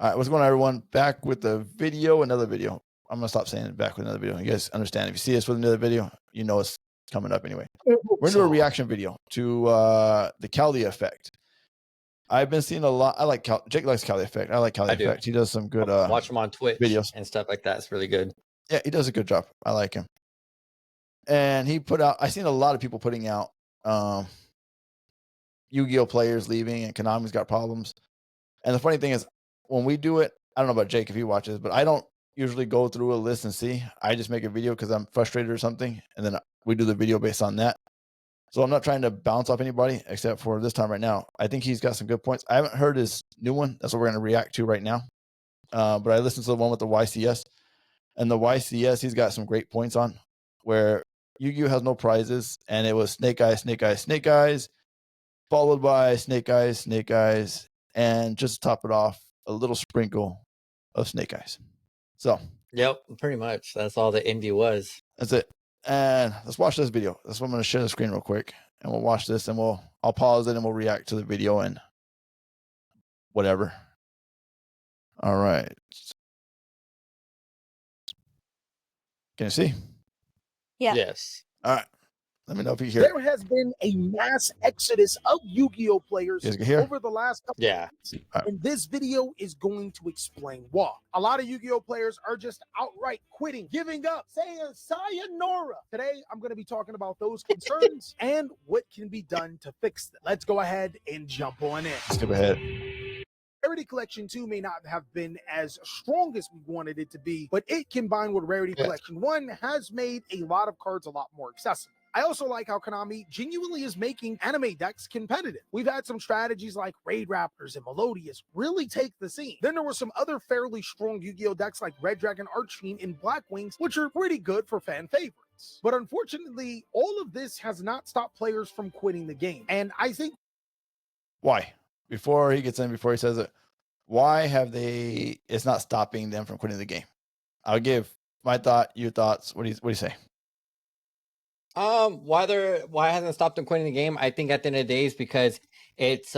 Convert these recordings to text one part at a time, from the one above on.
All right, what's going on, everyone? Back with the video, another video. I'm gonna stop saying it, back with another video. You guys understand? If you see us with another video, you know it's coming up anyway. We're gonna do a reaction video to the TheCaliEffect. I've been seeing a lot. Jake likes TheCaliEffect. I like TheCaliEffect. He does some good watch him on Twitch videos and stuff like that. It's really good. Yeah, he does a good job. I like him. And he put out, I've seen a lot of people putting out Yu-Gi-Oh players leaving, and Konami's got problems. And the funny thing is, when we do it, I don't know about Jake if he watches, but I don't usually go through a list and see. I just make a video because I'm frustrated or something, and then we do the video based on that. So I'm not trying to bounce off anybody except for this time right now. I think he's got some good points. I haven't heard his new one. That's what we're going to react to right now. But I listened to the one with the YCS. And the YCS, he's got some great points on, where Yu-Gi-Oh has no prizes, and it was Snake Eyes, Snake Eyes, Snake Eyes, followed by Snake Eyes, Snake Eyes, and just to top it off, a little sprinkle of Snake Eyes. So, yep, pretty much. That's all the indie was. That's it. And let's watch this video. That's what I'm going to share the screen real quick, and we'll watch this, and I'll pause it, and we'll react to the video and whatever. All right. Can you see? Yeah. Yes. All right. Let me know if you hear. There has been a mass exodus of Yu-Gi-Oh players over the last couple of months, and this video is going to explain why. A lot of Yu-Gi-Oh players are just outright quitting, giving up, saying sayonara. Today, I'm going to be talking about those concerns and what can be done to fix them. Let's go ahead and jump on in. Skip ahead. Rarity Collection 2 may not have been as strong as we wanted it to be, but it combined with Rarity Collection 1 has made a lot of cards a lot more accessible. I also like how Konami genuinely is making anime decks competitive. We've had some strategies like Raid Raptors and Melodious really take the scene. Then there were some other fairly strong Yu-Gi-Oh decks like Red Dragon Archfiend and Black Wings, which are pretty good for fan favorites. But unfortunately, all of this has not stopped players from quitting the game. And I think... Why? Before he gets in, before he says it, why have they... It's not stopping them from quitting the game. I'll give my thought, your thoughts. What do you say? Why it hasn't stopped them quitting the game? I think at the end of the day is because it's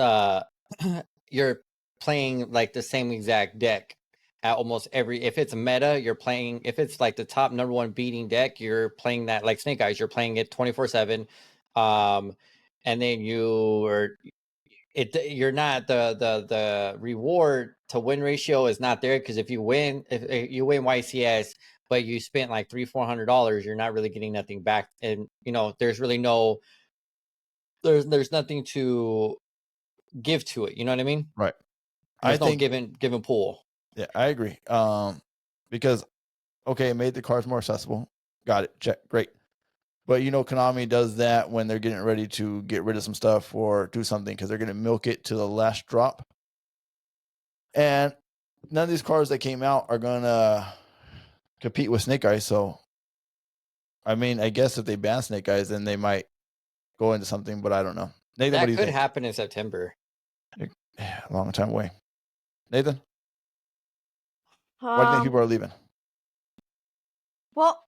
you're playing like the same exact deck at almost every. If it's a meta, you're playing. If it's like the top #1 beating deck, you're playing that. Like Snake Eyes, you're playing it 24/7. And then you're not the reward to win ratio is not there, because if you win YCS, but you spent like $300-400, you're not really getting nothing back. And there's really there's nothing to give to it. You know what I mean? Right. There's no given pool. Yeah, I agree. Because it made the cards more accessible. Got it. Check. Great. But Konami does that when they're getting ready to get rid of some stuff or do something, because they're going to milk it to the last drop. And none of these cards that came out are going to compete with Snake Eyes. So, I mean, I guess if they ban Snake Eyes, then they might go into something, but I don't know. Nathan, what do you think? That could happen in September. A long time away. Nathan? Why do you think people are leaving? Well,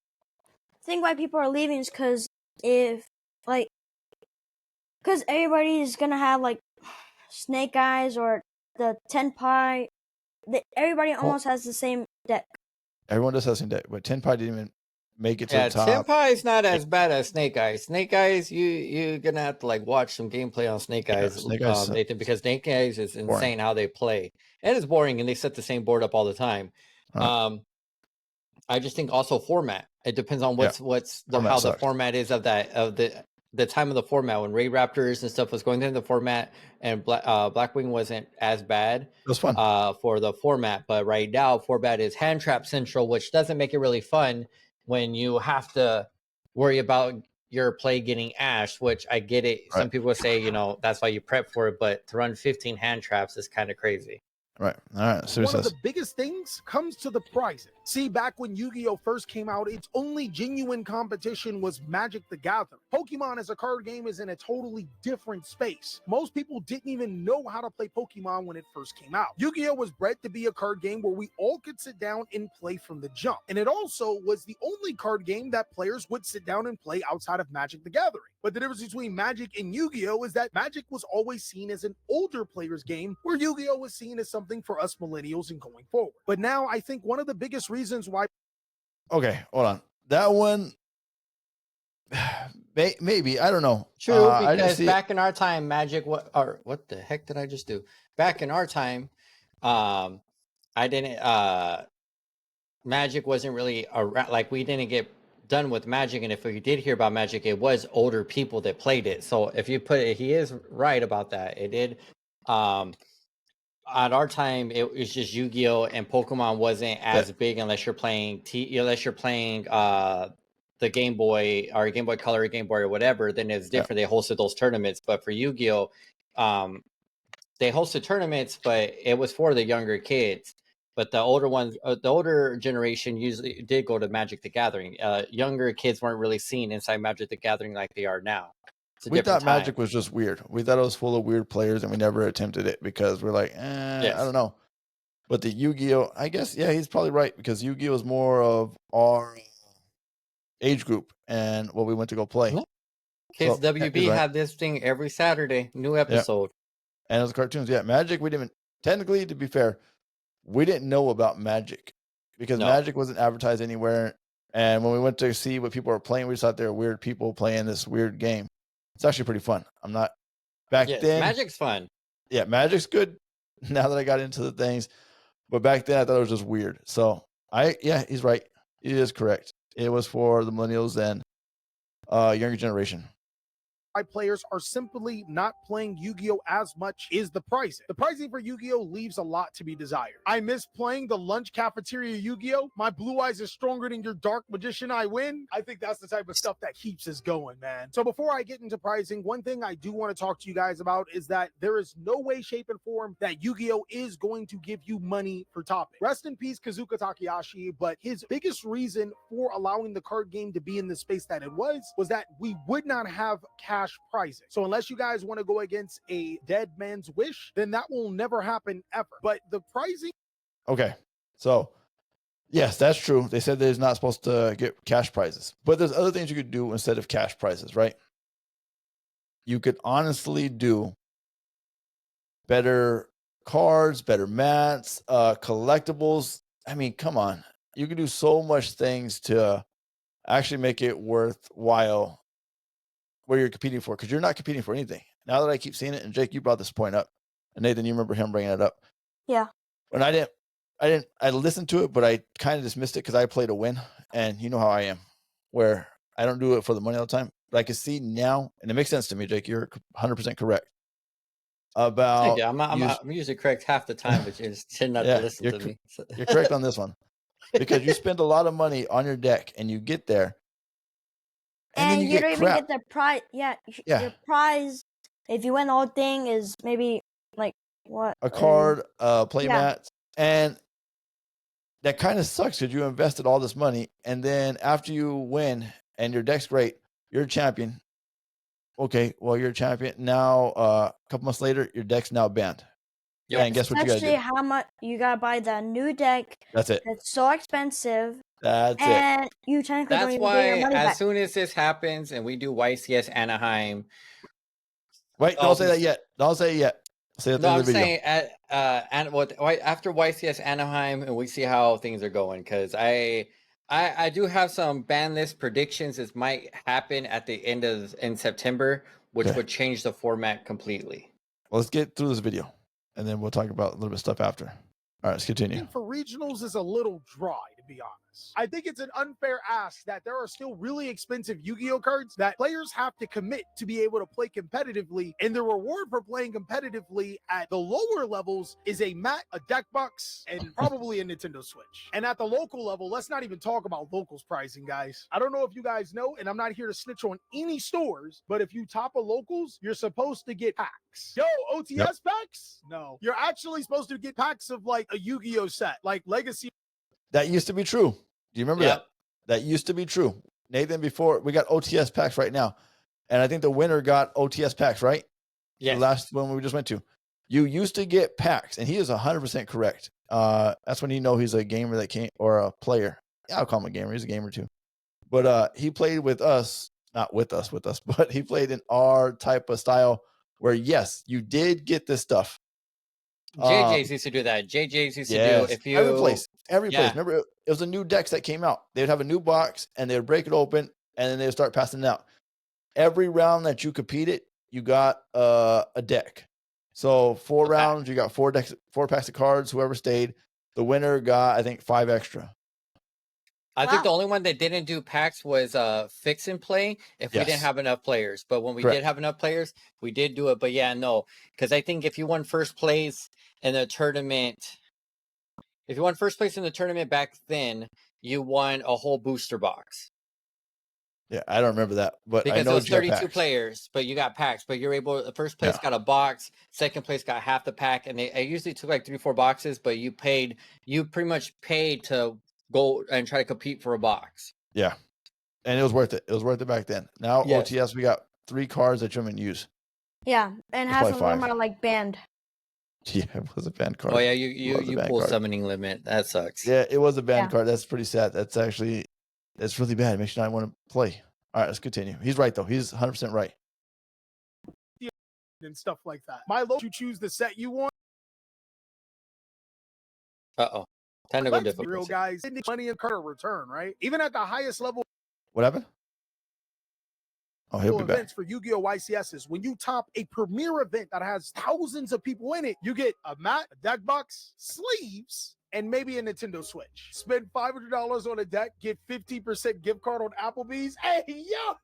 I think why people are leaving is because everybody's gonna have like Snake Eyes or the Tenpai. Everybody almost has the same deck. Everyone does have the same deck, but Tenpai didn't even make it to the top. Tenpai is not as bad as Snake Eyes. Snake Eyes, you're gonna have to like watch some gameplay on Snake Eyes, Nathan, because Snake Eyes is insane boring. How they play, and it's boring, and they set the same board up all the time. I just think also format. It depends on how the format is of the time of the format, when Raid Raptors and stuff was going into the format, and Blackwing wasn't as bad. It was fun for the format, but right now format is hand trap central, which doesn't make it really fun when you have to worry about your play getting ashed, which I get it. Right. Some people say, that's why you prep for it, but to run 15 hand traps is kind of crazy. Right. All right. So one of the biggest things comes to the pricing. See, back when Yu-Gi-Oh first came out, its only genuine competition was Magic the Gathering. Pokemon as a card game is in a totally different space. Most people didn't even know how to play Pokemon when it first came out. Yu-Gi-Oh was bred to be a card game where we all could sit down and play from the jump. And it also was the only card game that players would sit down and play outside of Magic the Gathering. But the difference between Magic and Yu-Gi-Oh is that Magic was always seen as an older player's game, where Yu-Gi-Oh was seen as something something for us millennials and going forward. But now I think one of the biggest reasons why. Okay, hold on. That one, maybe, I don't know. True, I didn't because see back in our time, Magic, what the heck did I just do? Back in our time, I didn't, Magic wasn't really around, like we didn't get done with Magic, and if we did hear about Magic, it was older people that played it. So if you put it, he is right about that. It did. At our time, it was just Yu-Gi-Oh, and Pokemon wasn't as big unless you're playing the Game Boy or Game Boy Color or Game Boy or whatever. Then it's different. They hosted those tournaments, but for Yu-Gi-Oh, they hosted tournaments, but it was for the younger kids. But the older ones, the older generation usually did go to Magic the Gathering. Younger kids weren't really seen inside Magic the Gathering like they are now. We thought Magic was just weird. We thought it was full of weird players, and we never attempted it because we're like, I don't know. But the Yu-Gi-Oh, I guess, yeah, he's probably right, because Yu-Gi-Oh is more of our age group and what we went to go play. Kids WB had this thing every Saturday, new episode. And it was cartoons. Yeah, Magic, we didn't, technically, to be fair, we didn't know about Magic because Magic wasn't advertised anywhere. And when we went to see what people were playing, we just thought they were weird people playing this weird game. It's actually pretty fun. I'm not back then. Magic's fun. Yeah, Magic's good now that I got into the things. But back then I thought it was just weird. So he's right. He is correct. It was for the millennials and younger generation. Players are simply not playing Yu-Gi-Oh as much is the pricing. The pricing for Yu-Gi-Oh leaves a lot to be desired. I miss playing the lunch cafeteria Yu-Gi-Oh. My blue eyes is stronger than your dark magician, I win. I think that's the type of stuff that keeps us going, man. So before I get into pricing, one thing I do want to talk to you guys about is that there is no way, shape, and form that Yu-Gi-Oh is going to give you money for topping. Rest in peace, Kazuka Takahashi, but his biggest reason for allowing the card game to be in the space that it was that we would not have cash pricing. So unless you guys want to go against a dead man's wish, then that will never happen ever. But the pricing. Okay. So yes, that's true. They said they're not supposed to get cash prizes, but there's other things you could do instead of cash prizes, right? You could honestly do better cards, better mats, collectibles. I mean, come on. You can do so much things to actually make it worthwhile where you're competing for, because you're not competing for anything. Now that I keep seeing it, and Jake, you brought this point up, and Nathan, you remember him bringing it up. Yeah. And I listened to it, but I kind of dismissed it because I play to win, and you know how I am, where I don't do it for the money all the time. But I can see now, and it makes sense to me, Jake. You're 100% correct. About I'm usually correct half the time, but you just tend not to listen to me. So. You're correct on this one because you spend a lot of money on your deck, and you get there. And you don't even get the prize. Yeah. Your prize, if you win the whole thing, is maybe like what? A card, play mats. And that kind of sucks because you invested all this money. And then after you win and your deck's great, you're a champion. Okay, well, you're a champion. Now, a couple months later, your deck's now banned. Yeah, and guess what you got to do? Especially how much you got to buy the new deck. That's it. It's so expensive. That's and you technically don't even get your money back. As soon as this happens and we do YCS Anaheim. Wait, don't say that yet. Don't say it yet. Say it I'm saying after YCS Anaheim and we see how things are going, because I do have some ban list predictions. This might happen at the end of September, which would change the format completely. Well, let's get through this video, and then we'll talk about a little bit of stuff after. All right, let's continue. For regionals is a little dry, to be honest. I think it's an unfair ask that there are still really expensive Yu-Gi-Oh cards that players have to commit to be able to play competitively, and the reward for playing competitively at the lower levels is a mat, a deck box, and probably a Nintendo Switch. And at the local level, let's not even talk about locals pricing, guys. I don't know if you guys know, and I'm not here to snitch on any stores, but if you top a locals, you're supposed to get packs. Yo, OTS packs? No. You're actually supposed to get packs of like a Yu-Gi-Oh set, like Legacy. That used to be true. Do you remember that? That used to be true. Nathan, before we got OTS packs right now. And I think the winner got OTS packs, right? Yeah. The last one we just went to. You used to get packs, and he is 100% correct. That's when you know he's a gamer that came, or a player. Yeah, I'll call him a gamer. He's a gamer too. But he played with us, not with us, but he played in our type of style where, yes, you did get this stuff. JJ's used to do that. JJ's used to do Yes, if you every place. Yeah. Remember, it was the new decks that came out. They'd have a new box and they would break it open and then they would start passing it out. Every round that you competed, you got a deck. So 4 Okay. rounds, you got 4 decks, 4 packs of cards. Whoever stayed, the winner got, I think, 5 extra. I think the Wow. only one that didn't do packs was fix and play if we didn't Yes. have enough players. But when we Correct. did have enough players, we did do it. But yeah, no, because I think if you won first place in the tournament, back then, you won a whole booster box. Yeah, I don't remember that, but I Because it know was you got 32 packs. players, but you got packs. But you're able. The first place Yeah. got a box, second place got half the pack, and I usually took like 3-4 boxes. But you pretty much paid to go and try to compete for a box. Yeah, and it was worth it. It was worth it back then. Now Yes. OTS, we got 3 cards that you can use. Yeah, and It's half probably of them 5. are like banned. Yeah, it was a banned card. Oh yeah, It you was a banned pull card. summoning limit. That sucks. Yeah, it was a banned Yeah. card. That's pretty sad. That's really bad. It makes you not want to play. All right, let's continue. He's right though. He's 100% right. And stuff like that. My low, you choose the set you want. Technical Let's be real, difficulty. guys. Money and card return, right? Even at the highest level What happened? Oh, he'll be back. events for Yu-Gi-Oh! YCSs, when you top a premier event that has thousands of people in it, you get a mat, a deck box, sleeves, and maybe a Nintendo Switch. Spend $500 on a deck, get 50% gift card on Applebee's. Hey, yo!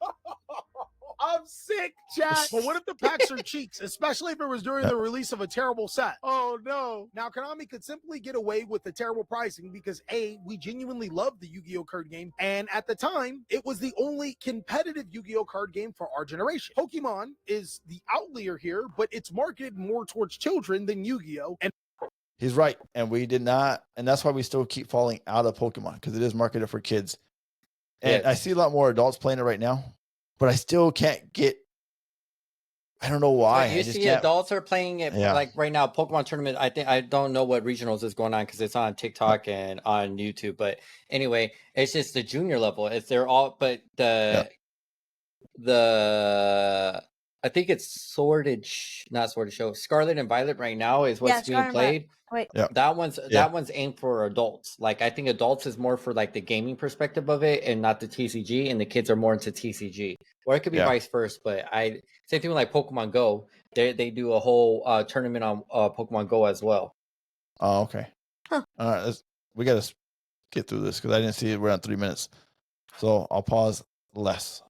I'm sick, chat. But what if the packs are cheats, especially if it was during the release of a terrible set? Oh, no. Now, Konami could simply get away with the terrible pricing because, A, we genuinely love the Yu-Gi-Oh! Card game, and at the time, it was the only competitive Yu-Gi-Oh! Card game for our generation. Pokemon is the outlier here, but it's marketed more towards children than Yu-Gi-Oh! And He's right, and we did not, and that's why we still keep falling out of Pokemon because it is marketed for kids. And Yeah. I see a lot more adults playing it right now, but I still can't get. I don't know why. You I just see, can't. adults are playing it like right now. Pokemon tournament. I don't know what regionals is going on because it's on TikTok and on YouTube. But anyway, it's just the junior level. They're all, but the I think it's not Sword and Show. Scarlet and Violet right now is what's being played. Wait. Yeah. That one's aimed for adults. Like I think adults is more for like the gaming perspective of it and not the TCG, and the kids are more into TCG. Or it could be vice versa, but same thing with like Pokemon Go. They do a whole tournament on Pokemon Go as well. Oh, okay. Huh. All right, we got to get through this because I didn't see it. We're on 3 minutes, so I'll pause less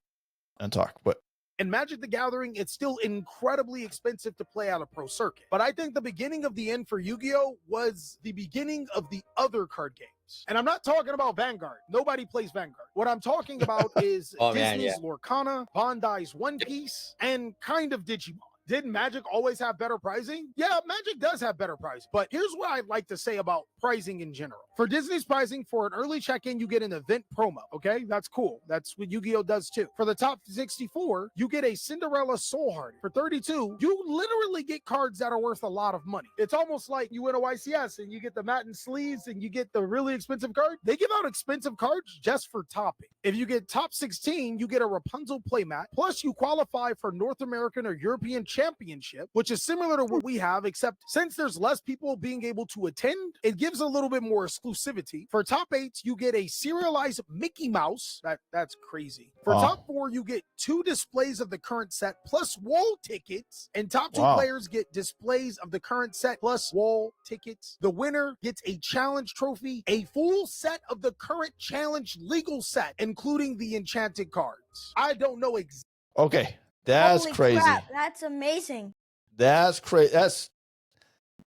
and talk. But in Magic the Gathering, it's still incredibly expensive to play out a pro circuit. But I think the beginning of the end for Yu-Gi-Oh! Was the beginning of the other card games. And I'm not talking about Vanguard. Nobody plays Vanguard. What I'm talking about is Disney's Lorcana, Bandai's One Piece, and kind of Digimon. Didn't Magic always have better pricing? Yeah, Magic does have better pricing. But here's what I'd like to say about pricing in general. For Disney's pricing, for an early check-in, you get an event promo, okay? That's cool. That's what Yu-Gi-Oh! Does too. For the top 64, you get a Cinderella Soul Heart. For 32, you literally get cards that are worth a lot of money. It's almost like you win a YCS and you get the mat and sleeves and you get the really expensive card. They give out expensive cards just for topping. If you get top 16, you get a Rapunzel playmat. Plus, you qualify for North American or European Championship, which is similar to what we have, except since there's less people being able to attend, it gives a little bit more exclusivity. For top 8, you get a serialized Mickey Mouse. That's crazy. For top 4, you get 2 displays of the current set plus wall tickets, and top 2 players get displays of the current set plus wall tickets. The winner gets a challenge trophy, a full set of the current challenge legal set, including the enchanted cards. I don't know exactly. Okay. That's Holy crazy. Crap, that's amazing. That's crazy. That's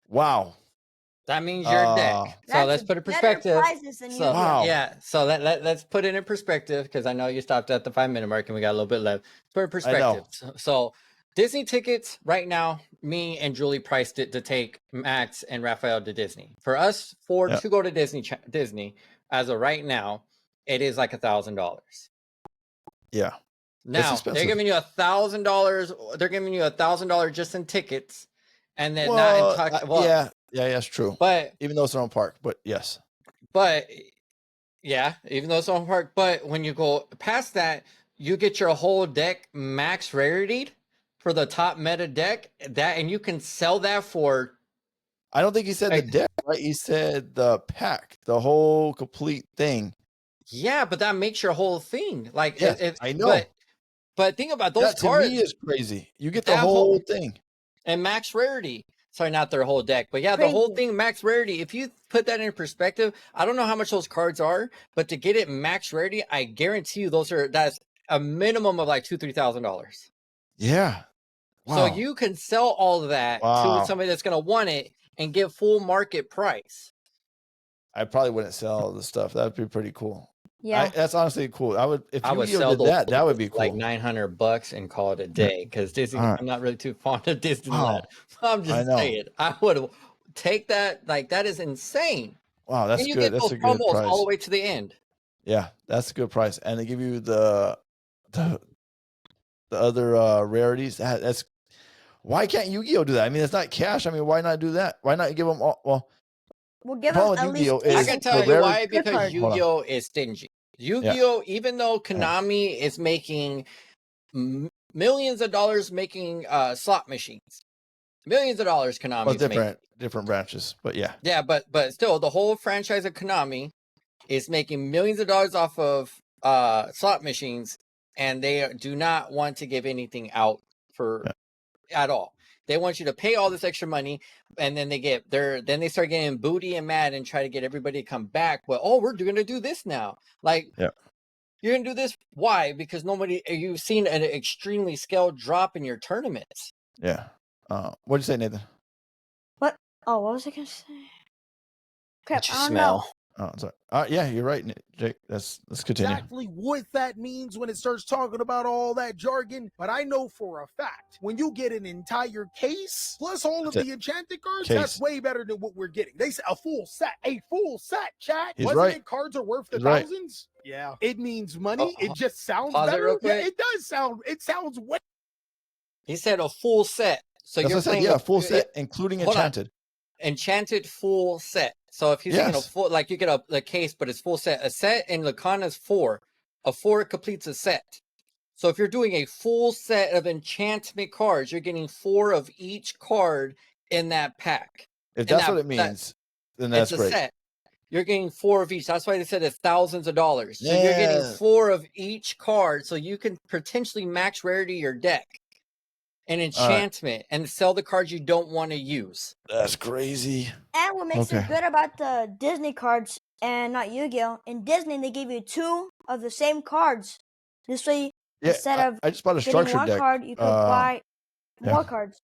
wow. That means your deck. So let's put it in perspective. So wow. Yeah. So let's put it in perspective because I know you stopped at the 5-minute mark and we got a little bit left. Let's put it in perspective. So Disney tickets right now, me and Julie priced it to take Max and Raphael to Disney. For us to go to Disney as of right now, it is like $1,000. Yeah. Now they're giving you $1,000. They're giving you $1,000 just in tickets, and then yeah, that's true. But even though it's their own park, but yes. But yeah, even though it's their own park, but when you go past that, you get your whole deck max rarity for the top meta deck. And you can sell that for I don't think he said the Like- deck, right? He said the pack, the whole complete thing. Yeah, but that makes your whole thing. Like, Yes, I know. But think about those That to cards me is crazy. You get the That whole whole- thing. and max rarity. Sorry, not their whole deck, but yeah, the whole Crazy. thing max rarity. If you put that in perspective, I don't know how much those cards are, but to get it max rarity, I guarantee you that's a minimum of like $2,000-$3,000. Yeah. Wow. So you can sell all of that Wow. to somebody that's going to want it and get full market price. I probably wouldn't sell the stuff. That would be pretty cool. Yeah. That's honestly cool. I would if I would Yu-Gi-Oh sell did that. That would be cool. like $900 and call it a day because Disney. All right. I'm not really too fond of Disneyland. Wow. I'm I just know. saying, I would take that. Like that is insane. Wow, that's and you good. get That's those a good promos price. all the way to the end. Yeah, that's a good price. And they give you the other rarities. That's why can't Yu-Gi-Oh do that? I mean, it's not cash. I mean, why not do that? Why not give them all? Well, We'll give problem them with at least Yu-Gi-Oh two is I can the tell you rare- why, Good because card. Hold on. Yu-Gi-Oh is stingy. Yu-Gi-Oh, even though Konami is making millions of dollars making slot machines, millions of dollars Konami well, is making. different branches, but yeah. Yeah, but still, the whole franchise of Konami is making millions of dollars off of slot machines, and they do not want to give anything out for at all. They want you to pay all this extra money, and then they start getting booty and mad and try to get everybody to come back. Well, oh, we're going to do this now. Like, Yeah. You're going to do this. Why? Because you've seen an extremely scaled drop in your tournaments. Yeah. What'd you say, Nathan? Oh, what was I gonna say? Crap, What you I don't smell. know. Oh, sorry. Yeah, you're right, Jake. Let's continue. Exactly what that means when it starts talking about all that jargon, but I know for a fact when you get an entire case plus all of That's the enchanted cards, Case. that's way better than what we're getting. They say a full set, chat. He's Wasn't right. it cards are worth the He's right. thousands? Yeah, it means money. Oh, It just sounds pause it better. real Yeah, quick. it does sound. It sounds way. He said a full set. So That's you're what I said. playing Yeah, full set, including Hold on. enchanted. enchanted full set. So if he's thinking a Yes. full, like you get a case, but it's full set. A set in Lakana is 4. A 4 completes a set. So if you're doing a full set of enchantment cards, you're getting 4 of each card in that pack. If And that's that- what it means, then that's it's a great. set. You're getting 4 of each. That's why they said it's thousands of dollars. So you're getting Yeah. 4 of each card, so you can potentially max rarity your deck and enchantment and sell the cards you don't want to use. That's crazy. And what makes Okay. it good about the Disney cards and not Yu-Gi-Oh! In Disney, they give you 2 of the same cards. This way, Yeah, instead of I just bought a getting structure one deck. card, you could buy more cards.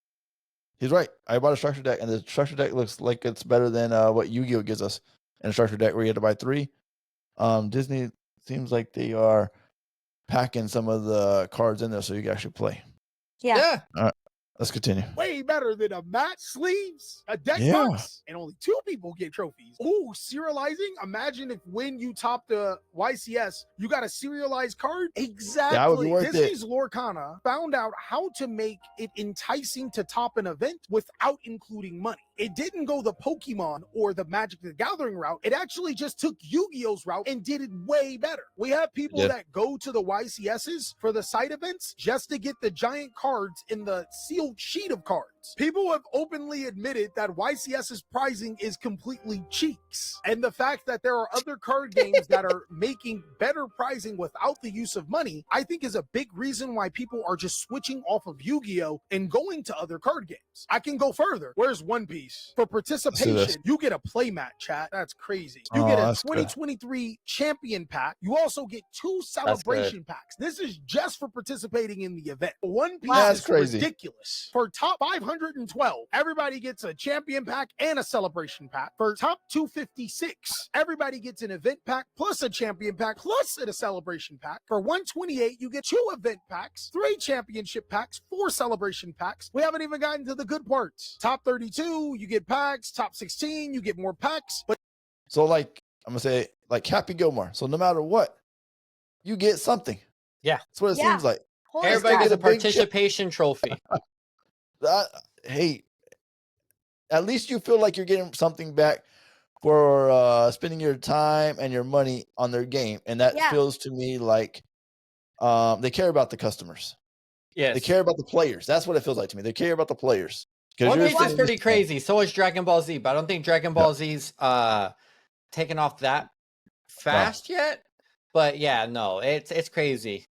He's right. I bought a structure deck, and the structure deck looks like it's better than what Yu-Gi-Oh gives us in a structure deck where you have to buy 3. Disney seems like they are packing some of the cards in there so you can actually play. Yeah. Let's continue. Way better than a mat, sleeves, a deck Yeah. box, and only 2 people get trophies. Ooh, serializing. Imagine if when you top the YCS, you got a serialized card. Exactly. That would be worth it. Disney's Lorcana found out how to make it enticing to top an event without including money. It didn't go the Pokemon or the Magic the Gathering route. It actually just took Yu-Gi-Oh's route and did it way better. We have people Yeah. that go to the YCSs for the side events just to get the giant cards in the sealed sheet of cards. People have openly admitted that YCS's pricing is completely cheeks. And the fact that there are other card games that are making better pricing without the use of money, I think is a big reason why people are just switching off of Yu-Gi-Oh! And going to other card games. I can go further. Where's One Piece? For participation, you get a playmat, chat. That's crazy. You get a that's good. 2023 champion pack. You also get 2 celebration packs. This is just for participating in the event. One Piece That's is crazy. ridiculous. For top 512, everybody gets a champion pack and a celebration pack. For top 256, everybody gets an event pack plus a champion pack plus a celebration pack. For 128, you get 2 event packs, 3 championship packs, 4 celebration packs. We haven't even gotten to the good parts. Top 32, you get packs. Top 16, you get more packs. But So, like, I'm going to say, like Happy Gilmore. So, no matter what, you get something. Yeah. That's what it Yeah. seems like. Holy Everybody crap. gets a Get a big chip. participation trophy. Hey, at least you feel like you're getting something back for spending your time and your money on their game. And that Yeah. feels to me like they care about the customers. Yes. They care about the players. That's what it feels like to me. They care about the players. 'Cause One you're Piece is saying pretty this- crazy. So is Dragon Ball Z, but I don't think Dragon Ball Z's taken off that fast yet. But yeah, no, it's crazy.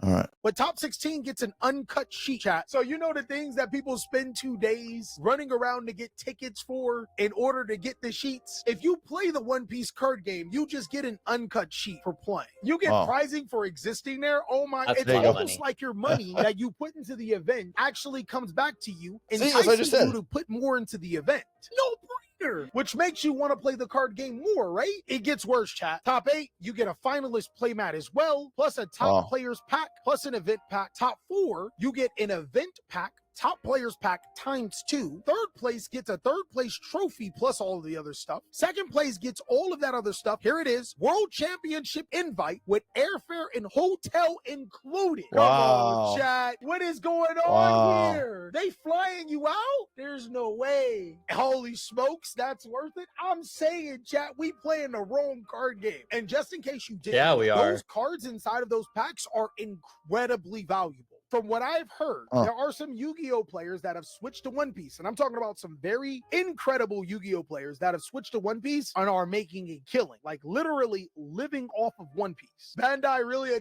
All right. But top 16 gets an uncut sheet, chat. So you know the things that people spend 2 days running around to get tickets for in order to get the sheets? If you play the One Piece card game, you just get an uncut sheet for playing. You get pricing for existing there. Oh my, That's it's a lot of almost money. like your money that you put into the event actually comes back to you, See, that's what I enticing just said. you to put more into the event. No brainer. Which makes you want to play the card game more, right? It gets worse, chat. Top 8, you get a finalist playmat as well, plus a top players pack, plus an event pack. Top 4, you get an event pack, top players pack ×2. Third place gets a third place trophy plus all of the other stuff. Second place gets all of that other stuff. Here it is. World Championship invite with airfare and hotel included. Come on, chat. What is going on here? They flying you out? There's no way. Holy smokes, that's worth it. I'm saying, chat, we playing the wrong card game. And just in case you didn't, Yeah, we are. those cards inside of those packs are incredibly valuable. From what I've heard, there are some Yu-Gi-Oh players that have switched to One Piece, and I'm talking about some very incredible Yu-Gi-Oh players that have switched to One Piece and are making a killing, like literally living off of One Piece. Bandai really.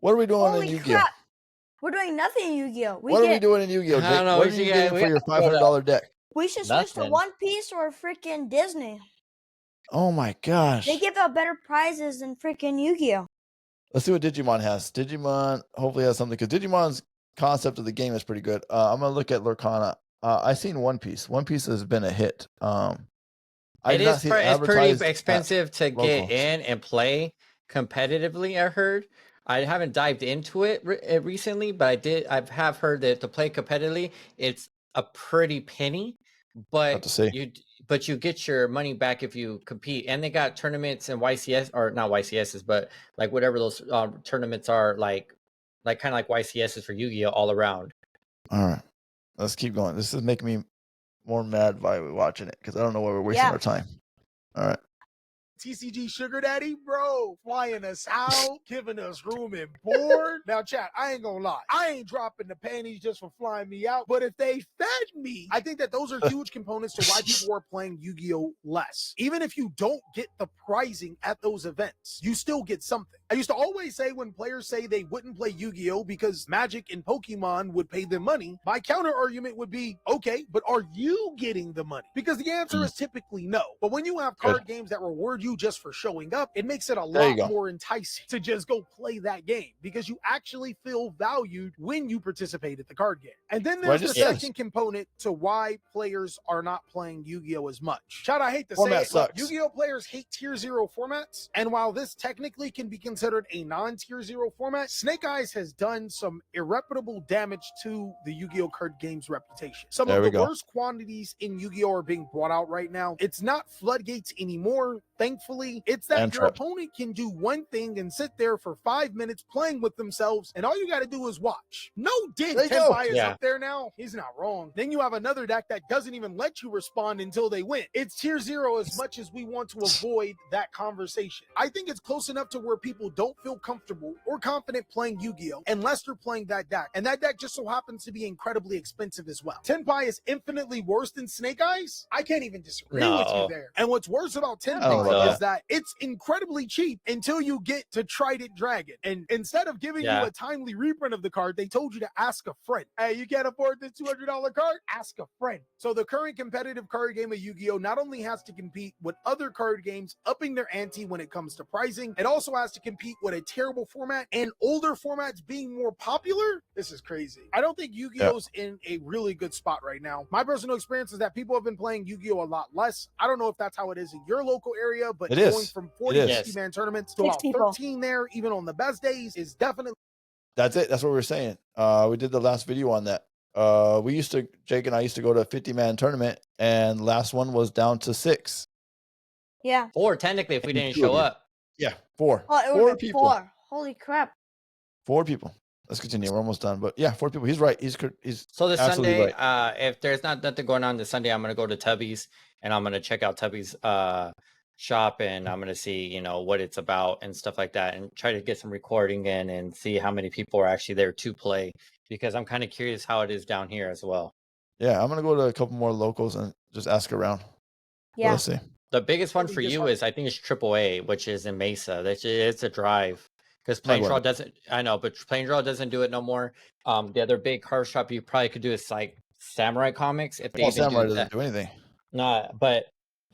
What are we doing in Holy Yu-Gi-Oh? crap! We're doing nothing in Yu-Gi-Oh. What are we doing in Yu-Gi-Oh, I Jake? don't know, What we are you should getting get- for we your have to go to- $500 deck? We should switch to Nothing. One Piece or freaking Disney. Oh my gosh. They give out better prizes than freaking Yu-Gi-Oh. Let's see what Digimon has. Digimon hopefully has something, because Digimon's concept of the game is pretty good. I'm gonna look at Lorcana. I seen One Piece. One Piece has been a hit. It's pretty expensive to get locals. in and play competitively. I heard. I haven't dived into it recently, but I have heard that to play competitively, it's a pretty penny. But you get your money back if you compete, and they got tournaments and YCS, or not YCSs, but like whatever those tournaments are, like kind of like YCSs for Yu-Gi-Oh all around. All right, let's keep going. This is making me more mad by watching it, because I don't know why we're wasting our time. All right. TCG Sugar Daddy, bro, flying us out, giving us room and board. Now, chat, I ain't gonna lie. I ain't dropping the panties just for flying me out, but if they fed me, I think that those are huge components to why people are playing Yu-Gi-Oh less. Even if you don't get the prizing at those events, you still get something. I used to always say when players say they wouldn't play Yu-Gi-Oh because Magic and Pokemon would pay them money, my counter argument would be, okay, but are you getting the money? Because the answer is typically no. But when you have card games that reward you just for showing up, it makes it a lot more enticing to just go play that game, because you actually feel valued when you participate at the card game. And then there's the second component to why players are not playing Yu-Gi-Oh as much. Chad, I hate to say it, but Yu-Gi-Oh players hate tier 0 formats, and while this technically can be considered a non-tier 0 format, Snake Eyes has done some irreparable damage to the Yu-Gi-Oh card game's reputation. Some of the worst quantities in Yu-Gi-Oh are being brought out right now. It's not floodgates anymore, thankfully. It's that your opponent can do one thing and sit there for 5 minutes playing with themselves, and all you got to do is watch. No dig. Tenpai is up there now. He's not wrong. Then you have another deck that doesn't even let you respond until they win. It's tier 0 as much as we want to avoid that conversation. I think it's close enough to where people don't feel comfortable or confident playing Yu-Gi-Oh unless they're playing that deck. And that deck just so happens to be incredibly expensive as well. Tenpai is infinitely worse than Snake Eyes. I can't even disagree with you there. And what's worse about Tenpai is that it's incredibly cheap until you get to Trident Dragon. And instead of giving you a timely reprint of the card, they told you to ask a friend. Hey, you can't afford this $200 card? Ask a friend. So the current competitive card game of Yu-Gi-Oh not only has to compete with other card games, upping their ante when it comes to pricing, it also has to compete with a terrible format and older formats being more popular. This is crazy. I don't think Yu-Gi-Oh's in a really good spot right now. My personal experience is that people have been playing Yu-Gi-Oh a lot less. I don't know if that's how it is in your local area, but going from 40 to 50 man tournaments to about 13 there, even on the best days, is definitely. That's it. That's what we were saying. We did the last video on that. Jake and I used to go to a 50-man tournament, and last one was down to 6. Yeah. 4 technically if we didn't show up. Yeah, 4. Oh, it 4 people. 4. Holy crap. 4 people. Let's continue. We're almost done. But yeah, 4 people. He's right. He's so this Sunday, right. If there's not nothing going on this Sunday, I'm gonna go to Tubby's and I'm gonna check out Tubby's shop, and I'm gonna see what it's about and stuff like that, and try to get some recording in and see how many people are actually there to play, because I'm kind of curious how it is down here as well. Yeah, I'm gonna go to a couple more locals and just ask around. But Yeah. let's see. The biggest one It'll for be you disheartening. is I think it's AAA, which is in Mesa. It's a drive because I'm not Plains going Draw to- doesn't. I know, but Plains Draw doesn't do it no more. The other big card shop you probably could do is like Samurai Comics if they Well, even Samurai do doesn't that. do anything. Nah, but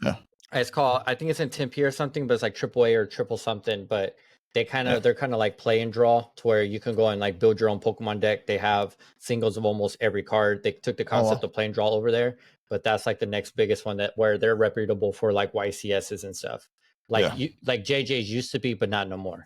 Yeah. it's called. I think it's in Tempe or something, but it's like AAA or triple something. But they're kind of like play and draw to where you can go and like build your own Pokemon deck. They have singles of almost every card. They took the concept of play and draw over there, but that's like the next biggest one that where they're reputable for like YCSs and stuff. Like Yeah. like JJ's used to be, but not no more.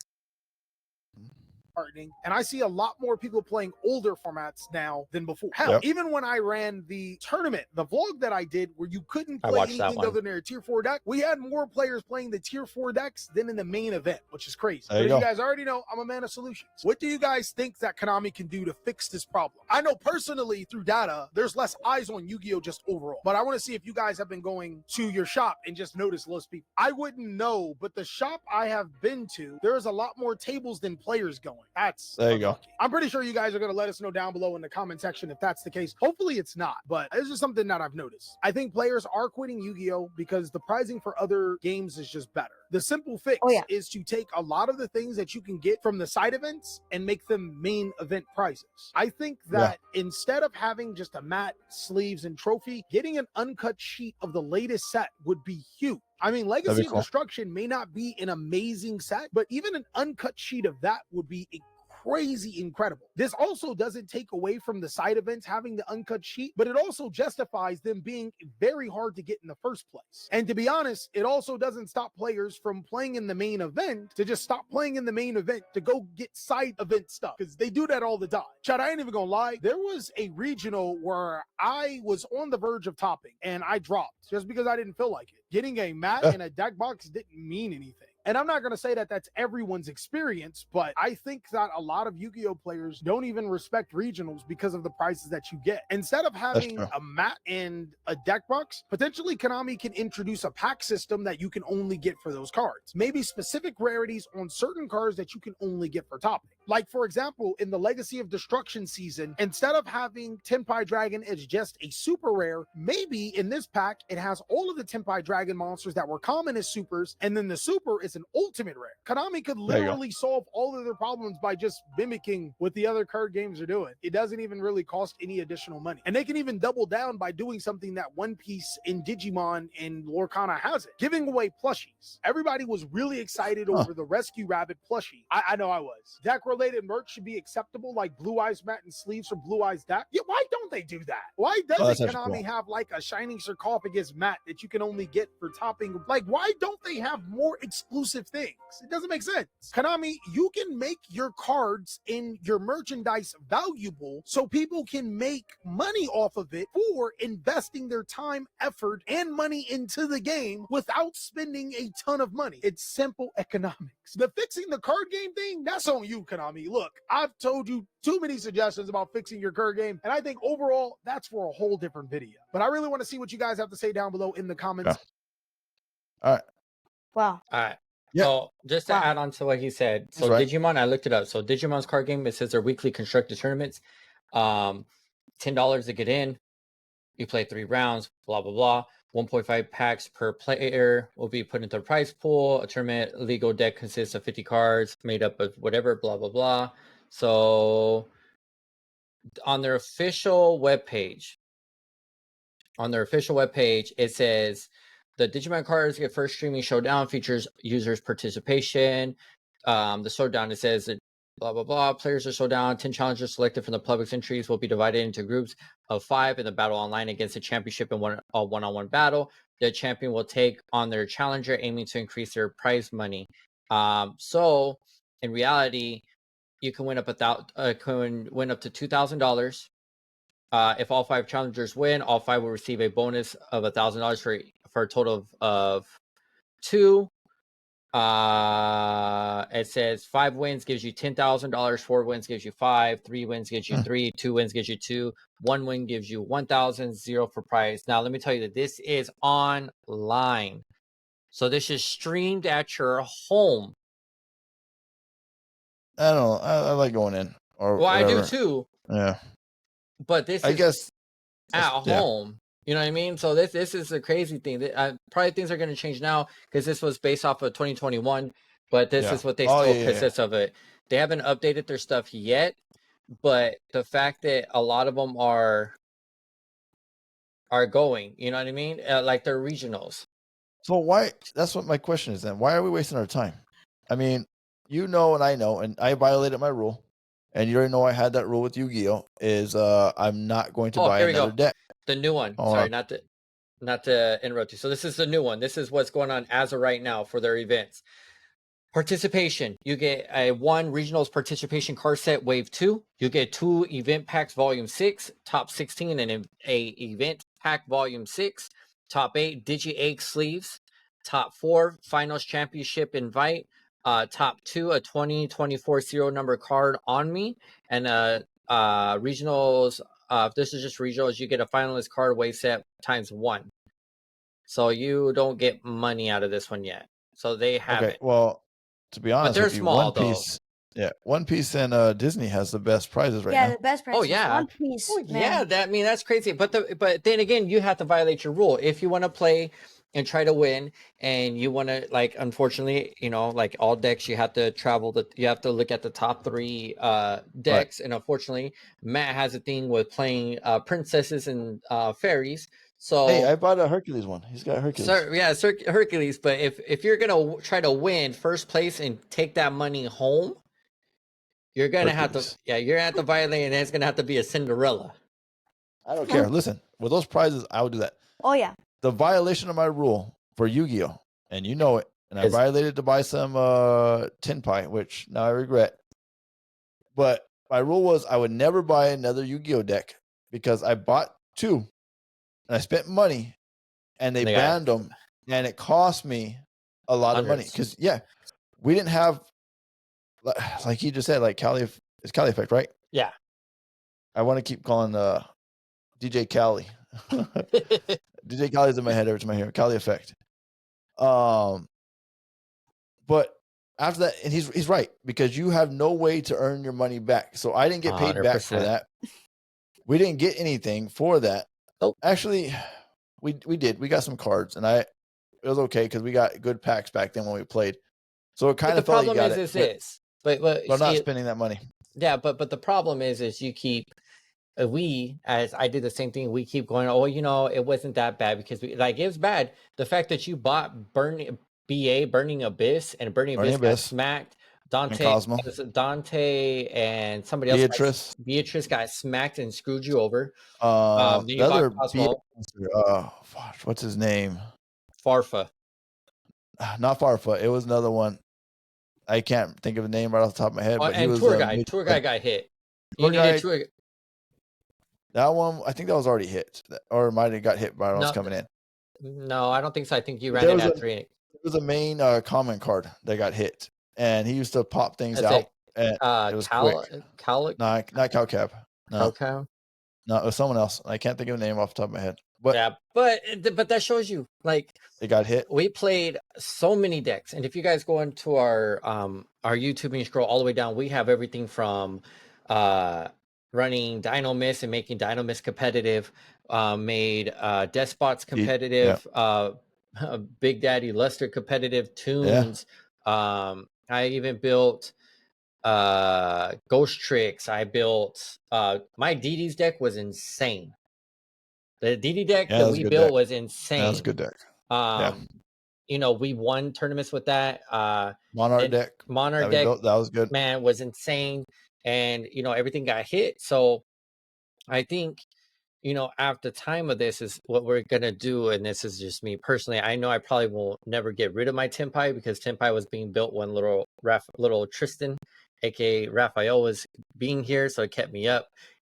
Heartening. And I see a lot more people playing older formats now than before. Hell, Yep. even when I ran the tournament, the vlog that I did where you couldn't I play watched that anything one. other than a tier 4 deck, we had more players playing the tier 4 decks than in the main event, which is crazy. There But you as you go. guys already know, I'm a man of solutions. What do you guys think that Konami can do to fix this problem? I know personally through data, there's less eyes on Yu-Gi-Oh! Just overall. But I want to see if you guys have been going to your shop and just noticed less people. I wouldn't know, but the shop I have been to, there's a lot more tables than players going. That's There you go. unlucky. I'm pretty sure you guys are going to let us know down below in the comment section if that's the case. Hopefully it's not, but this is something that I've noticed. I think players are quitting Yu-Gi-Oh! Because the pricing for other games is just better. The simple fix is to take a lot of the things that you can get from the side events and make them main event prizes. I think that instead of having just a mat, sleeves, and trophy, getting an uncut sheet of the latest set would be huge. I mean, Legacy of cool. Destruction may not be an amazing set, but even an uncut sheet of that would be crazy incredible. This also doesn't take away from the side events having the uncut sheet, but it also justifies them being very hard to get in the first place. And to be honest, it also doesn't stop players from playing in the main event to just stop playing in the main event to go get side event stuff, because they do that all the time. Chad, I ain't even gonna lie, there was a regional where I was on the verge of topping and I dropped just because I didn't feel like it. Getting a mat and a deck box didn't mean anything. And I'm not going to say that that's everyone's experience, but I think that a lot of Yu-Gi-Oh! Players don't even respect regionals because of the prices that you get. Instead of having a mat and a deck box, potentially Konami can introduce a pack system that you can only get for those cards. Maybe specific rarities on certain cards that you can only get for topping. Like, for example, in the Legacy of Destruction season, instead of having Tenpai Dragon as just a super rare, maybe in this pack, it has all of the Tenpai Dragon monsters that were common as supers, and then the super is an ultimate rare. Konami could literally solve all of their problems by just mimicking what the other card games are doing. It doesn't even really cost any additional money. And they can even double down by doing something that One Piece and Digimon and Lorcana hasn't, giving away plushies. Everybody was really excited over the Rescue Rabbit plushie. I know I was. Deck-related merch should be acceptable, like Blue Eyes mat and sleeves from Blue Eyes deck. Yeah, why don't they do that? Why doesn't Konami have like a Shining Sarcophagus mat that you can only get for topping? Like, why don't they have more exclusive things? It doesn't make sense. Konami, you can make your cards in your merchandise valuable so people can make money off of it for investing their time, effort, and money into the game without spending a ton of money. It's simple economics. The fixing the card game thing, that's on you, Konami. Look, I've told you too many suggestions about fixing your card game, and I think overall that's for a whole different video. But I really want to see what you guys have to say down below in the comments. All right. Wow. All right. Yeah. So just to add on to what he said, so Digimon, I looked it up. So Digimon's card game, it says they're weekly constructed tournaments. $10 to get in. You play 3 rounds, blah, blah, blah. 1.5 packs per player will be put into the prize pool. A tournament legal deck consists of 50 cards made up of whatever, blah, blah, blah. So on their official webpage, it says the Digimon cards get first streaming showdown, features users' participation. The showdown, it says that blah, blah, blah. Players are showdown. 10 challengers selected from the public's entries will be divided into groups of 5 in the battle online against the championship in one-on-one battle. The champion will take on their challenger, aiming to increase their prize money. So in reality, you can win up to $2,000. If all 5 challengers win, all 5 will receive a bonus of $1,000 for a total of 2. It says 5 wins gives you $10,000, 4 wins gives you 5, 3 wins gives you 3, 2 wins gives you 2, 1 win gives you 1,000, 0 for prize. Now let me tell you that this is online, so this is streamed at your home. I don't know. I like going in or well, whatever. I do too. Yeah. But this I guess at Yeah. home. You know what I mean? So this is a crazy thing. Probably things are going to change now because this was based off of 2021, but this Yeah. is what they Oh, still yeah, yeah, consist of it. They haven't updated their stuff yet, but the fact that a lot of them are going, you know what I mean? Like they're regionals. So why? That's what my question is then. Why are we wasting our time? I mean, you know, and I know, and I violated my rule, and you already know I had that rule with Yu-Gi-Oh. Is I'm not going to Oh, buy here we another go. deck. The new one. Hold Sorry, on. not to interrupt you. So this is the new one. This is what's going on as of right now for their events. Participation. You get a 1 regionals participation card set wave 2. You get 2 event packs volume 6, top 16, and a event pack volume 6, top 8 digi egg sleeves, top 4 finals championship invite, top 2 a 2024 serial number card on me, and regionals. If this is just regionals, you get a finalist card wave set times 1. So you don't get money out of this one yet. So they have Okay. it. Well, to be But honest they're with you, small One though. Piece, yeah, One Piece and Disney has the best prizes right Yeah, now. the best Oh prices. yeah. One Piece. Oh man. yeah, that's crazy. But then again, you have to violate your rule if you want to play and try to win, and you want to like. Unfortunately, you know, like all decks, you have to you have to look at the top 3 decks, and unfortunately, Matt has a thing with playing princesses and fairies. So Hey, I bought a Hercules one. He's got Hercules. Hercules. But if you're gonna try to win first place and take that money home, you're gonna have to, Hercules. you're gonna have to violate, and it's gonna have to be a Cinderella. I don't care. Listen, with those prizes, I will do that. Oh yeah. The violation of my rule for Yu-Gi-Oh, and you know it, and I Is- violated to buy some tin pie, which now I regret. But my rule was I would never buy another Yu-Gi-Oh deck because I bought 2 and I spent money and they They got- banned them, and it cost me a lot of money Hundreds. because we didn't have, like he just said, like it's TheCaliEffect, right? Yeah. I want to keep calling DJ Cali. DJ Cali's in my head every time I hear TheCaliEffect. But after that, and he's right, because you have no way to earn your money back. So I didn't get paid back for 100%. that. We didn't get anything for that. Nope. Actually, we did. We got some cards, and it was okay because we got good packs back then when we played. So it kind But of the felt like problem you got is it. this. But I'm not see, spending that money. yeah, but the problem is you keep as I did the same thing, we keep going, oh, you know, it wasn't that bad because it was bad. The fact that you bought Burning Abyss, and Burning Abyss got Abyss smacked. and Cosmo. Dante and somebody else, Beatrice got smacked and screwed you over. Then The you bought other Cosmo. what's his name? Farfa. Not Farfa. It was another one. I can't think of a name right off the top of my head. But he And was Tour Guy got hit. You needed Tour. That one, I think that was already hit, or might have got hit by when I was coming in. No, I don't think so. I think you ran it at 3. It was a main comment card that got hit, and he used to pop things out. And it was quick. Not Calcab. No, it was someone else. I can't think of a name off the top of my head. But yeah, but that shows you, like, it got hit. We played so many decks, and if you guys go into our YouTube and you scroll all the way down, we have everything from running Dino Mist and making Dino Mist competitive, made Despots competitive, Big Daddy Luster competitive, Tunes. I even built Ghost Tricks. I built my DD's deck was insane. The DD deck that we built was insane. That was a good deck. You know, we won tournaments with that. Monarch deck. That was good. Man, was insane. And, you know, everything got hit. So I think, you know, after time of this is what we're going to do. And this is just me personally. I know I probably will never get rid of my Tenpai because Tenpai was being built when little Tristan, aka Raphael, was being here. So it kept me up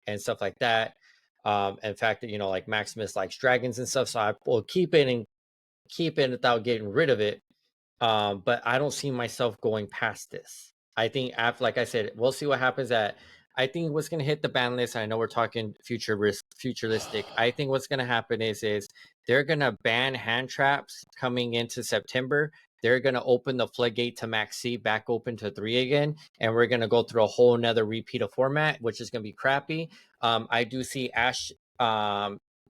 and stuff like that. In fact, you know, like Maximus likes dragons and stuff. So I will keep it without getting rid of it. But I don't see myself going past this. I think after, like I said, we'll see what happens. I think what's going to hit the ban list. I know we're talking futuristic. I think what's going to happen is they're going to ban hand traps coming into September. They're going to open the floodgate to Max C back open to 3 again. And we're going to go through a whole nother repeat of format, which is going to be crappy. I do see Ash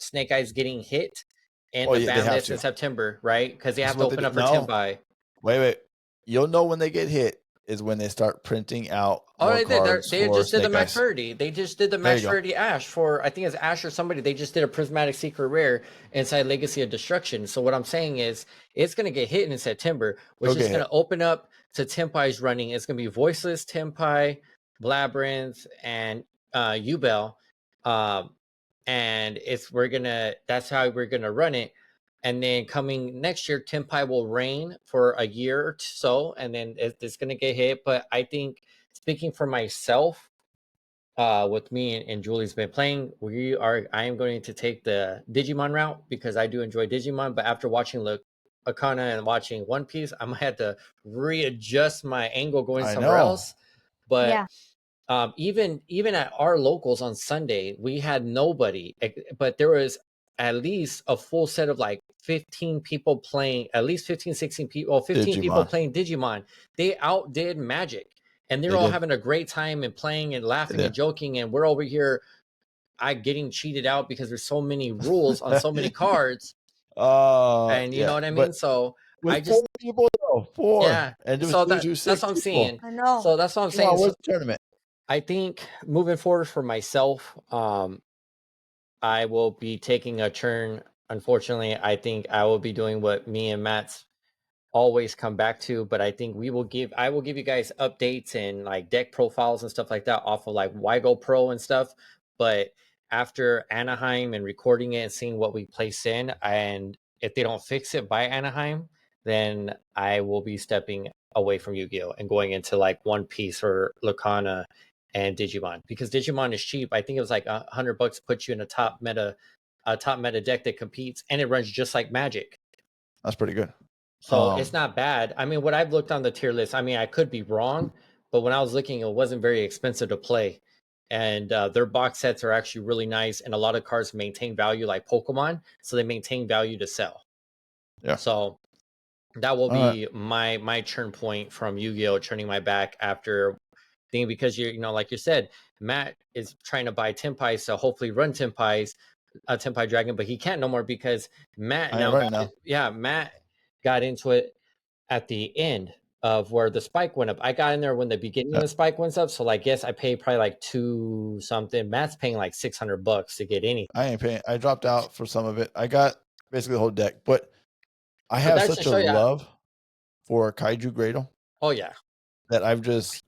Snake Eyes getting hit in Oh, the yeah, they ban have list in to. September, right? Because they This have is to what they open do. up for No. Tenpai. Wait. You'll know when they get hit is when they start printing out Oh, more they did. cards They for just did the Snake Max Eyes. Rarity. They just did the There Max you go. Rarity Ash for, I think it's Ash or somebody. They just did a Prismatic Secret Rare inside Legacy of Destruction. So what I'm saying is it's going to get hit in September, which It'll is get going hit. to open up to Tenpai's running. It's going to be Voiceless, Tenpai, Labyrinth, and Ubel. And that's how we're going to run it. And then coming next year, Tenpai will reign for a year or so, and then it's going to get hit. But I think, speaking for myself, with me and Julie's been playing, I am going to take the Digimon route because I do enjoy Digimon. But after watching Akana and watching One Piece, I might have to readjust my angle going I somewhere know. else. But Yeah. even at our locals on Sunday, we had nobody, but there was at least a full set of like 15 people playing, at least 15, 16 people, well, 15 people Digimon. playing Digimon. They outdid Magic, and they're They all did. having a great time and playing and They laughing and did. joking, and we're over here getting cheated out because there's so many rules on so many cards, and you know Yeah. what I mean? But So I with just 4 people, though. 4. yeah. And it was So 3 to that's 6 what I'm people. saying. I know. So that's what I'm Come on, saying. where's So the tournament? I think moving forward for myself, I will be taking a turn. Unfortunately, I think I will be doing what me and Matt's always come back to, but I think I will give you guys updates and like deck profiles and stuff like that off of like Wygo Pro and stuff. But after Anaheim and recording it and seeing what we place in, and if they don't fix it by Anaheim, then I will be stepping away from Yu-Gi-Oh and going into like One Piece or Lacana and Digimon, because Digimon is cheap. I think it was like $100 puts you in a top meta deck that competes, and it runs just like Magic. That's pretty good. So it's not bad. I mean, what I've looked on the tier list, I mean, I could be wrong, but when I was looking, it wasn't very expensive to play. And their box sets are actually really nice. And a lot of cards maintain value like Pokemon. So they maintain value to sell. Yeah. So that will All be my turn point from Yu-Gi-Oh! Turning my back after thing, because like you said, Matt is trying to buy Tenpai, so hopefully run Tenpai's Tenpai Dragon, but he can't no more because Matt I ain't running now. Matt got into it at the end of where the spike went up. I got in there when the beginning of the spike went up, so like yes, I paid probably like 2 something. Matt's paying like $600 to get anything. I ain't paying. I dropped out for some of it. I got basically the whole deck, but I But have that's such to a show you. love for Kaiju Gradle Oh yeah, that I've just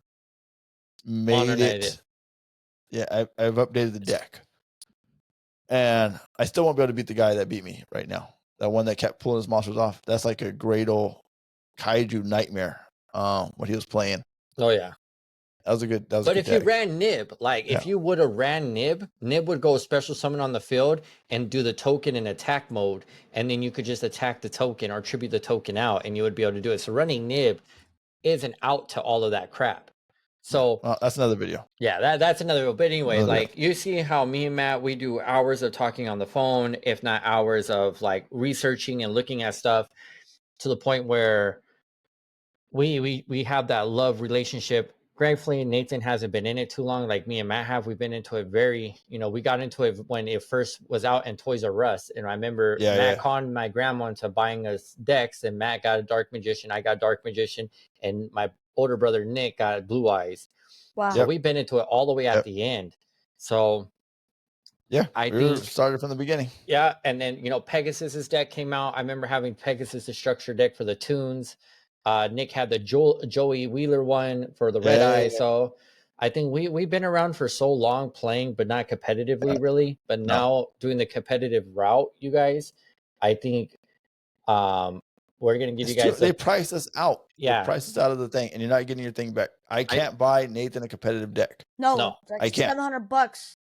made it. Yeah, I've updated the deck, and I still won't be able to beat the guy that beat me right now. That one that kept pulling his monsters off. That's like a Gradle Kaiju nightmare. What he was playing. Oh yeah. That was a good. But if you ran Nib, like if you would have ran Nib would go special summon on the field and do the token in attack mode, and then you could just attack the token or tribute the token out, and you would be able to do it. So running Nib is an out to all of that crap. So that's another video. Yeah, that's another video. But anyway, Another like you see how me and Matt, we do hours of talking on the phone, if not hours of like researching and looking at stuff, to the point where we have that love relationship. Gratefully, Nathan hasn't been in it too long, like me and Matt have. We've been into it we got into it when it first was out in Toys R Us. And I remember Matt conned my grandma into buying us decks, and Matt got a Dark Magician, I got Dark Magician, and my older brother Nick got Blue Eyes. Wow. So we've been into it all the way at the end. So yeah, I think started from the beginning. Yeah, and then Pegasus's deck came out. I remember having Pegasus' structure deck for the Toons. Nick had the Joey Wheeler one for the Red Eye. So I think we've been around for so long playing, but not competitively really. But now doing the competitive route, you guys, I think we're gonna give you guys. They price us out. Yeah, they price us out of the thing, and you're not getting your thing back. I can't buy Nathan a competitive deck. No, I can't. $700.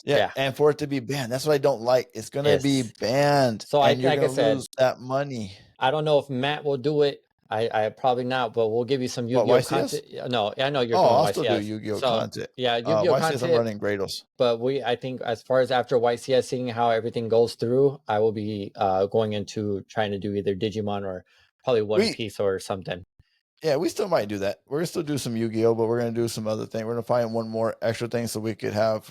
Yeah, and for it to be banned, that's what I don't like. It's gonna be banned, so and you're like gonna I said, lose that money. I don't know if Matt will do it. I probably not, but we'll give you some Yu-Gi-Oh content. No, I know you're going I'll YCS. still do Yu-Gi-Oh content. Yeah, Yu-Gi-Oh YCS content. I'm running Gradles. But I think as far as after YCS, seeing how everything goes through, I will be going into trying to do either Digimon or probably One Piece or something. Yeah, we still might do that. We're gonna still do some Yu-Gi-Oh, but we're gonna do some other thing. We're gonna find one more extra thing so we could have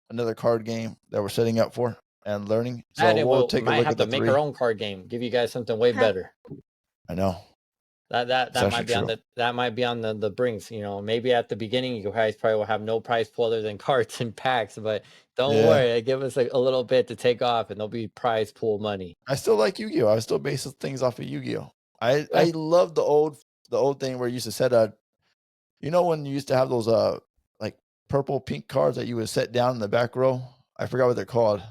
another card game that we're setting up for. and learning. That So and we'll we'll take a might look have at the to make 3. our own card game. Give you guys something way better. I know. That It's might be actually on the brinks. You know, maybe at the beginning you guys probably will have no prize pool other than cards and packs, but don't Yeah. worry, give us a little bit to take off, and there'll be prize pool money. I still like Yu-Gi-Oh. I still base things off of Yu-Gi-Oh. I Yeah. love the old thing where you used to set you know when you used to have those like purple pink cards that you would set down in the back row? I forgot what they're called.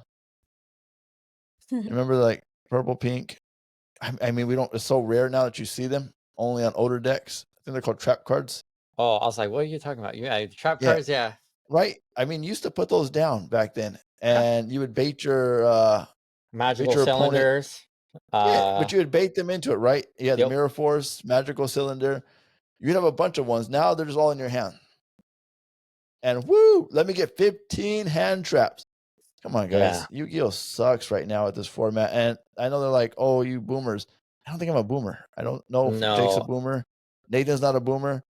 You remember like purple pink? I mean, we don't. It's so rare now that you see them only on older decks. I think they're called trap cards. Oh, I was like, what are you talking about? Yeah, trap Yeah. cards, yeah. Right. I mean, you used to put those down back then, and you would bait your Magical your opponent. cylinders. Yeah, but you would bait them into it, right? You had the Yep. Mirror Force, Magical Cylinder. You'd have a bunch of ones. Now they're just all in your hand. And woo, let me get 15 hand traps. Come on, guys. Yeah. Yu-Gi-Oh sucks right now at this format. And I know they're like, oh, you boomers. I don't think I'm a boomer. I don't know if Jake's a No. boomer. Nathan's not a boomer.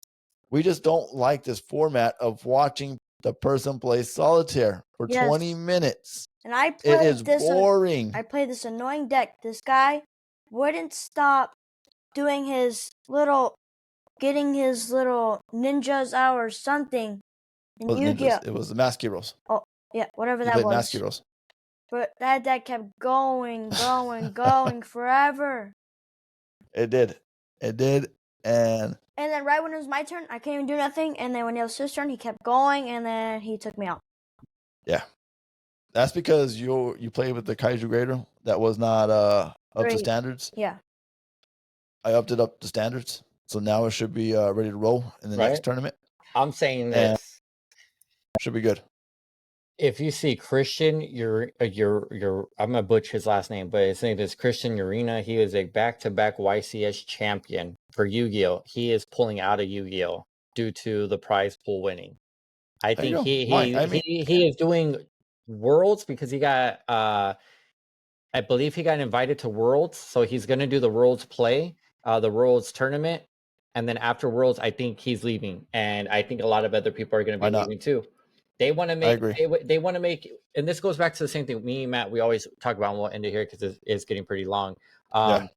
We just don't like this format of watching the person play solitaire for 20 Yes. minutes. And I It played is this. boring. I played this annoying deck. This guy wouldn't stop doing getting his little ninjas out or something in It Yu-Gi-Oh. was the Mask Heroes. Oh, yeah, whatever He that played was. Mask Heroes. But that deck kept going forever. It did. And then right when it was my turn, I couldn't even do nothing. And then when it was his turn, he kept going, and then he took me out. yeah. That's because you played with the Kaiju Grader that was not up to standards. Yeah. I upped it up to standards. So now it should be ready to roll in the next tournament. I'm saying this. Should be good. If you see Christian, I'm gonna butcher his last name, but his name is Christian Urena. He is a back-to-back YCS champion for Yu-Gi-Oh. He is pulling out of Yu-Gi-Oh due to the prize pool winning. I think he is doing Worlds because he got I believe he got invited to Worlds, so he's gonna do the Worlds play, the Worlds tournament, and then after Worlds, I think he's leaving, and I think a lot of other people are gonna be leaving too. They want to make. They want to make, and this goes back to the same thing. Me and Matt, we always talk about, and we'll end it here because it's getting pretty long. Me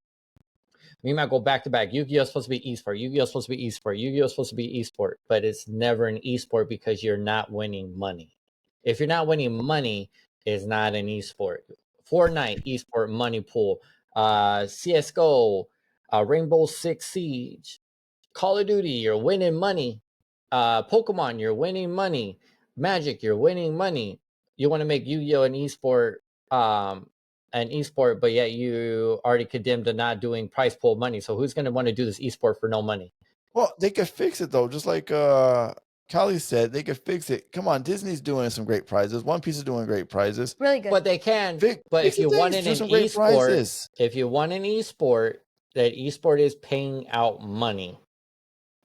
and Matt go back to back. Yu-Gi-Oh is supposed to be esport. Yu-Gi-Oh is supposed to be esport. Yu-Gi-Oh is supposed to be esport, but it's never an esport because you're not winning money. If you're not winning money, it's not an esport. Fortnite esport money pool, CS:GO, Rainbow Six Siege, Call of Duty, you're winning money. Pokemon, you're winning money. Magic, you're winning money. You want to make Yu-Gi-Oh an esport, but yet you already condemned to not doing prize pool money. So who's going to want to do this esport for no money? Well, they could fix it though, just like Callie said, they could fix it. Come on, Disney's doing some great prizes. One Piece is doing great prizes. Really good. But they can. But if you want an esport, if you want an esport, that esport is paying out money.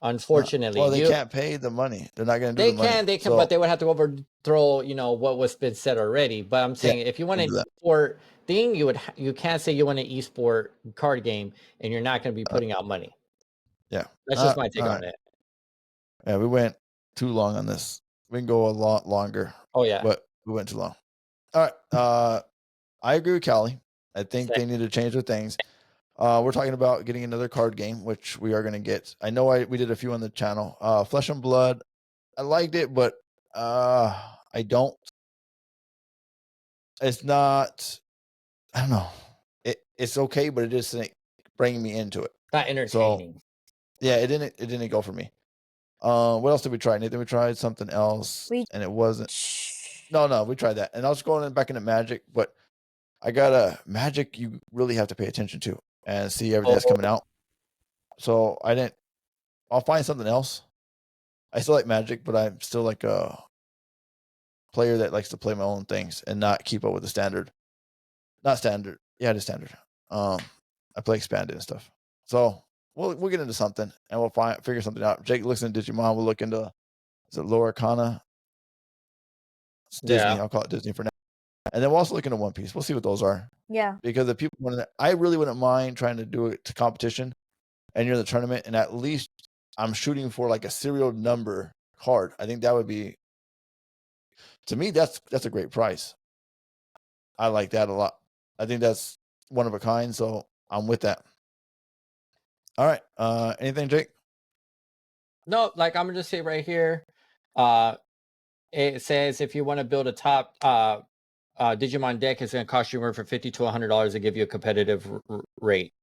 Unfortunately, well, they can't pay the money. They're not going to do the money. They can, but they would have to overthrow, what was been said already. But I'm saying, if you want an esport thing, you can't say you want an esport card game and you're not going to be putting out money. Yeah, that's just my take on it. Yeah, we went too long on this. We can go a lot longer. Oh yeah, but we went too long. All right, I agree with Callie. I think they need to change their things. We're talking about getting another card game, which we are going to get. I know we did a few on the channel. Flesh and Blood, I liked it, but I don't. It's not. I don't know. It's okay, but it isn't bringing me into it. Not entertaining. So, yeah, it didn't go for me. What else did we try? Nathan, we tried something else, and it wasn't. No, we tried that, and I was going back into Magic, but I got a Magic. You really have to pay attention to and see everything that's coming out. So I'll find something else. I still like Magic, but I'm still like a player that likes to play my own things and not keep up with the standard. Not standard. Yeah, it is standard. I play expanded and stuff. So we'll get into something and we'll figure something out. Jake looks into Digimon. We'll look into, is it Laura Kana? It's Disney. I'll call it Disney for now. And then we'll also look into One Piece. We'll see what those are. Yeah. Because if people want to, I really wouldn't mind trying to do it to competition and you're in the tournament and at least I'm shooting for like a serial number card. I think that would be, to me, that's a great price. I like that a lot. I think that's one of a kind, so I'm with that. All right. Anything, Jake? No, like I'm gonna just say right here, it says if you want to build a top Digimon deck, it's gonna cost you anywhere from $50 to $100 to give you a competitive rate.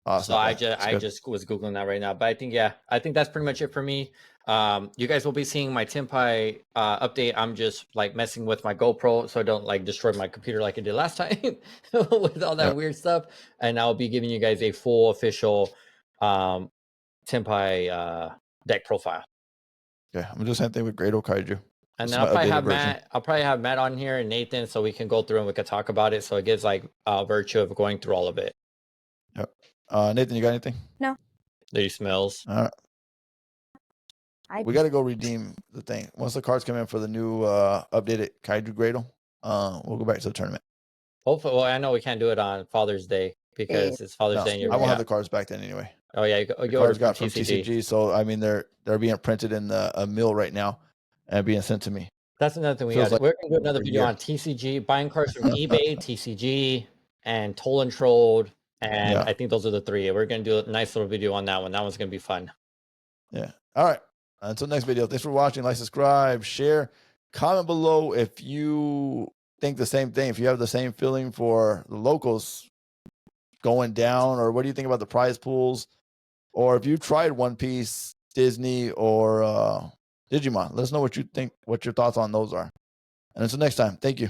Awesome. So I just was googling that right now, but I think that's pretty much it for me. You guys will be seeing my Tenpai update. I'm just like messing with my GoPro so I don't like destroy my computer like I did last time with all that weird stuff. And I'll be giving you guys a full official Tenpai deck profile. Okay, I'm gonna do the same thing with Grado Kaiju. And This then is I'll my probably updated have version. Matt. I'll probably have Matt on here and Nathan, so we can go through and we can talk about it. So it gives like a virtue of going through all of it. Yep. Nathan, you got anything? No. These smells. All right. We got to go redeem the thing. Once the cards come in for the new updated Kaiju Grado, we'll go back to the tournament. Hopefully, well, I know we can't do it on Father's Day because it's Father's No, Day. And I won't have the cards back then anyway. Oh yeah, The you ordered cards got from from TCG, so I mean they're being printed in a mill right now and being sent to me. That's another thing we Feels got. like We're gonna do another a video year. on TCG buying cards from eBay, TCG, and Toll and Trolled, and Yeah. I think those are the three. We're gonna do a nice little video on that one. That one's gonna be fun. Yeah. All right. Until next video. Thanks for watching. Like, subscribe, share, comment below if you think the same thing. If you have the same feeling for the locals going down, or what do you think about the prize pools? Or if you tried One Piece, Disney, or Digimon, let us know what you think, what your thoughts on those are. And until next time, thank you.